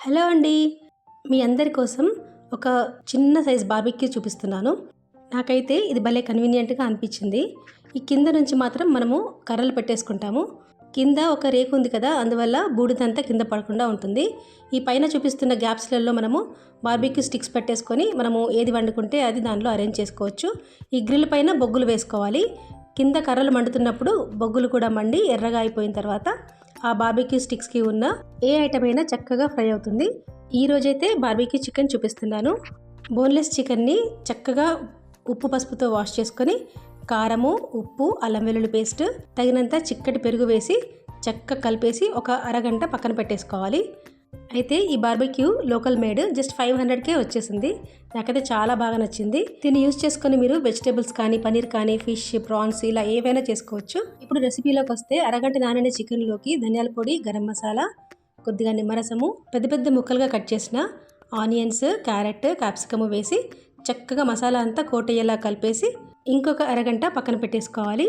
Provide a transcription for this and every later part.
Hello అండి, మీ అందరి కోసం ఒక చిన్న సైజ్ బార్బిక్యూ చూపిస్తున్నాను. నాకైతే ఇది భలే కన్వీనియంట్గా అనిపించింది. ఈ కింద నుంచి మాత్రం మనము కర్రలు పెట్టేసుకుంటాము. కింద ఒక రేకు ఉంది కదా, అందువల్ల బూడిదంతా కింద పడకుండా ఉంటుంది. ఈ పైన చూపిస్తున్న గ్యాప్స్లలో మనము బార్బిక్యూ స్టిక్స్ పెట్టేసుకొని మనము ఏది వండుకుంటే అది దానిలో అరేంజ్ చేసుకోవచ్చు. ఈ గ్రిల్ పైన బొగ్గులు వేసుకోవాలి. కింద కర్రలు మండుతున్నప్పుడు బొగ్గులు కూడా మండి ఎర్రగా అయిపోయిన తర్వాత ఆ బార్బిక్యూ స్టిక్స్కి ఉన్న ఏ ఐటమ్ అయినా చక్కగా ఫ్రై అవుతుంది. ఈ రోజైతే బార్బిక్యూ చికెన్ చూపిస్తున్నాను. బోన్లెస్ చికెన్ని చక్కగా ఉప్పు పసుపుతో వాష్ చేసుకొని కారము, ఉప్పు, అల్లం వెల్లుల్లి పేస్ట్, తగినంత చిక్కటి పెరుగు వేసి చక్కగా కలిపేసి ఒక అరగంట పక్కన పెట్టేసుకోవాలి. అయితే ఈ బార్బిక్యూ లోకల్ మేడ్ జస్ట్ 500కే వచ్చేసింది. నాకైతే చాలా బాగా నచ్చింది. దీన్ని యూజ్ చేసుకొని మీరు వెజిటేబుల్స్ కానీ, పనీర్ కానీ, ఫిష్, ప్రాన్స్ ఇలా ఏవైనా చేసుకోవచ్చు. ఇప్పుడు రెసిపీలోకి వస్తే అరగంట నానిన చికెన్లోకి ధనియాల పొడి, గరం మసాలా, కొద్దిగా నిమ్మరసము, పెద్ద పెద్ద ముక్కలుగా కట్ చేసిన ఆనియన్స్, క్యారెట్, క్యాప్సికమ్ వేసి చక్కగా మసాలా అంతా కోటయ్యేలా కలిపేసి ఇంకొక అరగంట పక్కన పెట్టేసుకోవాలి.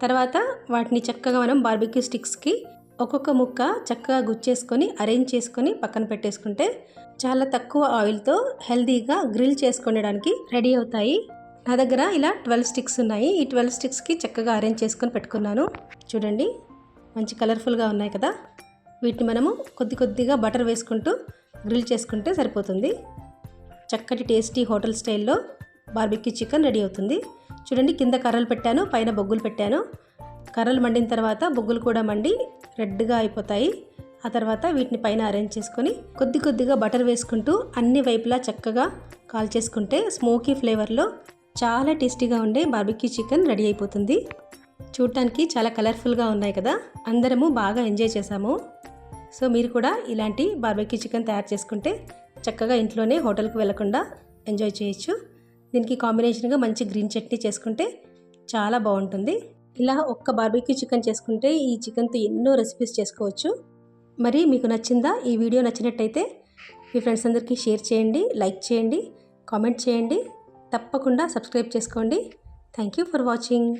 తర్వాత వాటిని చక్కగా మనం బార్బిక్యూ స్టిక్స్కి ఒక్కొక్క ముక్క చక్కగా గుచ్చేసుకొని అరేంజ్ చేసుకొని పక్కన పెట్టేసుకుంటే చాలా తక్కువ ఆయిల్తో హెల్తీగా గ్రిల్ చేసుకొనడానికి రెడీ అవుతాయి. నా దగ్గర ఇలా 12 స్టిక్స్ ఉన్నాయి. ఈ 12 స్టిక్స్కి చక్కగా అరేంజ్ చేసుకొని పెట్టుకున్నాను. చూడండి, మంచి కలర్ఫుల్గా ఉన్నాయి కదా. వీటిని మనము కొద్ది కొద్దిగా బటర్ వేసుకుంటూ గ్రిల్ చేసుకుంటే సరిపోతుంది. చక్కటి టేస్టీ హోటల్ స్టైల్లో బార్బిక్యూ చికెన్ రెడీ అవుతుంది. చూడండి, కింద కర్రలు పెట్టాను, పైన బొగ్గులు పెట్టాను. కర్రలు మండిన తర్వాత బొగ్గులు కూడా మండి రెడ్గా అయిపోతాయి. ఆ తర్వాత వీటిని పైన అరేంజ్ చేసుకొని కొద్ది కొద్దిగా బటర్ వేసుకుంటూ అన్ని వైపులా చక్కగా కాల్చేసుకుంటే స్మోకీ ఫ్లేవర్లో చాలా టేస్టీగా ఉండే బార్బిక్యూ చికెన్ రెడీ అయిపోతుంది. చూడటానికి చాలా కలర్ఫుల్గా ఉన్నాయి కదా. అందరము బాగా ఎంజాయ్ చేసాము. సో మీరు కూడా ఇలాంటి బార్బిక్యూ చికెన్ తయారు చేసుకుంటే చక్కగా ఇంట్లోనే హోటల్కి వెళ్లకుండా ఎంజాయ్ చేయొచ్చు. దీనికి కాంబినేషన్గా మంచి గ్రీన్ చట్నీ చేసుకుంటే చాలా బాగుంటుంది. ఇలా ఒక్క బార్బిక్యూ చికెన్ చేసుకుంటే ఈ చికెన్తో ఎన్నో రెసిపీస్ చేసుకోవచ్చు. మరి మీకు నచ్చిందా? ఈ వీడియో నచ్చినట్టయితే మీ ఫ్రెండ్స్ అందరికీ షేర్ చేయండి, లైక్ చేయండి, కామెంట్ చేయండి, తప్పకుండా సబ్స్క్రైబ్ చేసుకోండి. Thank you for watching.